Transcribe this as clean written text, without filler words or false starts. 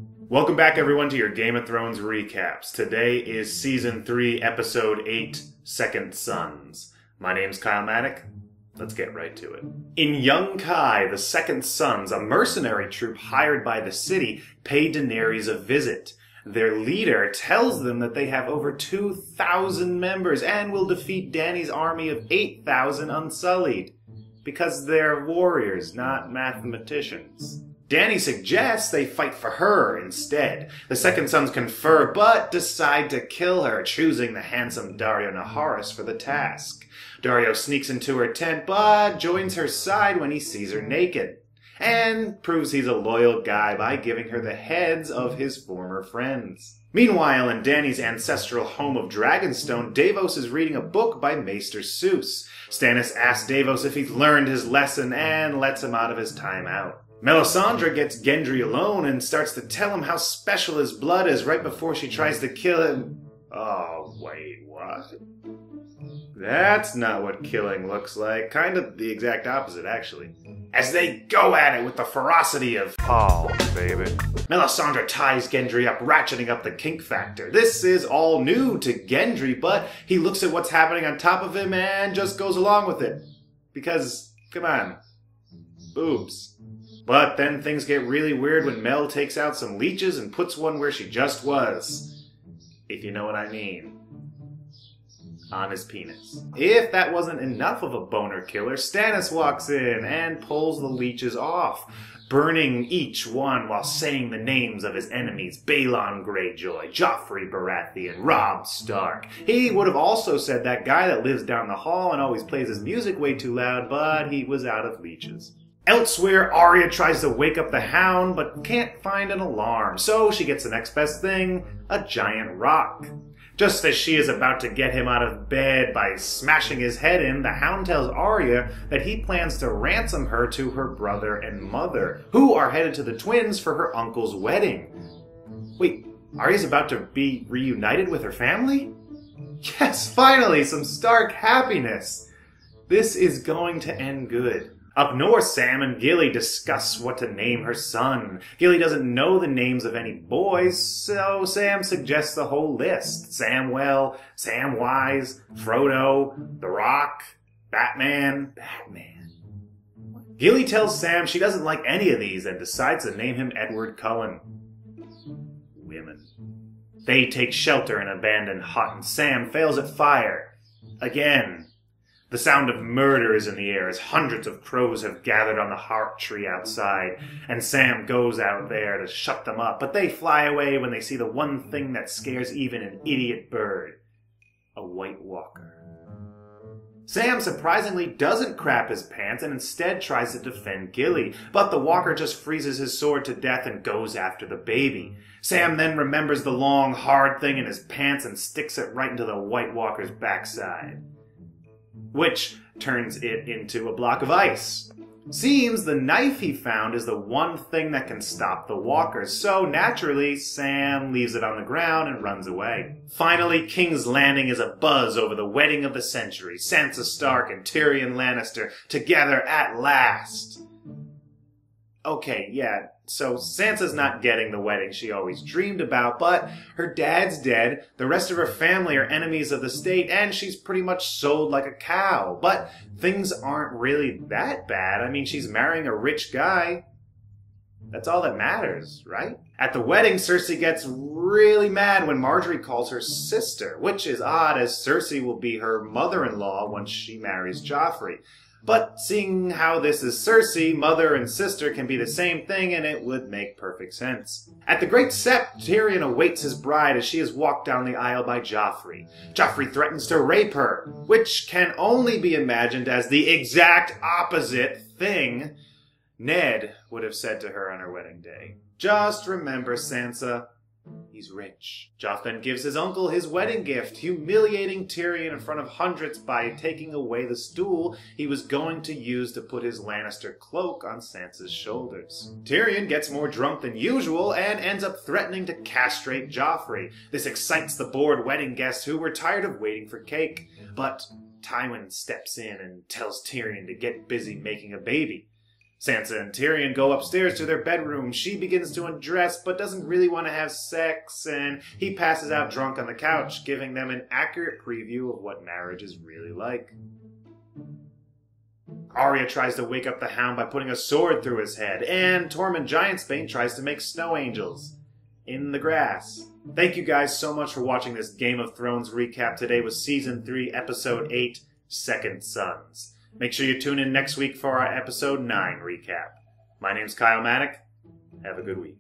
Welcome back, everyone, to your Game of Thrones recaps. Today is Season 3, Episode 8, Second Sons. My name's Kyle Maddock. Let's get right to it. In Yunkai, the Second Sons, a mercenary troop hired by the city, pay Daenerys a visit. Their leader tells them that they have over 2,000 members and will defeat Dany's army of 8,000 unsullied. Because they're warriors, not mathematicians. Dany suggests they fight for her instead. The Second Sons confer, but decide to kill her, choosing the handsome Daario Naharis for the task. Daario sneaks into her tent, but joins her side when he sees her naked, and proves he's a loyal guy by giving her the heads of his former friends. Meanwhile, in Dany's ancestral home of Dragonstone, Davos is reading a book by Maester Seuss. Stannis asks Davos if he's learned his lesson and lets him out of his time out. Melisandre gets Gendry alone and starts to tell him how special his blood is right before she tries to kill him. Oh, wait, what? That's not what killing looks like. Kind of the exact opposite, actually. As they go at it with the ferocity of Paul, baby. Melisandre ties Gendry up, ratcheting up the kink factor. This is all new to Gendry, but he looks at what's happening on top of him and just goes along with it. Because, come on, boobs. But then things get really weird when Mel takes out some leeches and puts one where she just was. If you know what I mean. On his penis. If that wasn't enough of a boner killer, Stannis walks in and pulls the leeches off, burning each one while saying the names of his enemies: Balon Greyjoy, Joffrey Baratheon, Robb Stark. He would have also said that guy that lives down the hall and always plays his music way too loud, but he was out of leeches. Elsewhere, Arya tries to wake up the Hound, but can't find an alarm, so she gets the next best thing, a giant rock. Just as she is about to get him out of bed by smashing his head in, the Hound tells Arya that he plans to ransom her to her brother and mother, who are headed to the Twins for her uncle's wedding. Wait, Arya's about to be reunited with her family? Yes, finally, some Stark happiness! This is going to end good. Up north, Sam and Gilly discuss what to name her son. Gilly doesn't know the names of any boys, so Sam suggests the whole list. Samwell, Samwise, Frodo, The Rock, Batman. Gilly tells Sam she doesn't like any of these and decides to name him Edward Cullen. Women. They take shelter in an abandoned hut and Sam fails at fire. Again. The sound of murder is in the air as hundreds of crows have gathered on the heart tree outside, and Sam goes out there to shut them up, but they fly away when they see the one thing that scares even an idiot bird: a White Walker. Sam surprisingly doesn't crap his pants and instead tries to defend Gilly, but the walker just freezes his sword to death and goes after the baby. Sam then remembers the long, hard thing in his pants and sticks it right into the White Walker's backside, which turns it into a block of ice. Seems the knife he found is the one thing that can stop the walkers, so naturally, Sam leaves it on the ground and runs away. Finally, King's Landing is abuzz over the wedding of the century. Sansa Stark and Tyrion Lannister together at last. Okay, yeah, so Sansa's not getting the wedding she always dreamed about, but her dad's dead, the rest of her family are enemies of the state, and she's pretty much sold like a cow. But things aren't really that bad. I mean, she's marrying a rich guy. That's all that matters, right? At the wedding, Cersei gets really mad when Margaery calls her sister, which is odd as Cersei will be her mother-in-law once she marries Joffrey. But seeing how this is Cersei, mother and sister can be the same thing, and it would make perfect sense. At the Great Sept, Tyrion awaits his bride as she is walked down the aisle by Joffrey. Joffrey threatens to rape her, which can only be imagined as the exact opposite thing Ned would have said to her on her wedding day. Just remember, Sansa, he's rich. Joff then gives his uncle his wedding gift, humiliating Tyrion in front of hundreds by taking away the stool he was going to use to put his Lannister cloak on Sansa's shoulders. Tyrion gets more drunk than usual and ends up threatening to castrate Joffrey. This excites the bored wedding guests who were tired of waiting for cake. But Tywin steps in and tells Tyrion to get busy making a baby. Sansa and Tyrion go upstairs to their bedroom. She begins to undress but doesn't really want to have sex, and he passes out drunk on the couch, giving them an accurate preview of what marriage is really like. Arya tries to wake up the Hound by putting a sword through his head, and Tormund Giantsbane tries to make snow angels in the grass. Thank you guys so much for watching this Game of Thrones recap. Today was Season 3, Episode 8, Second Sons. Make sure you tune in next week for our Episode 9 recap. My name's Kyle Maddock. Have a good week.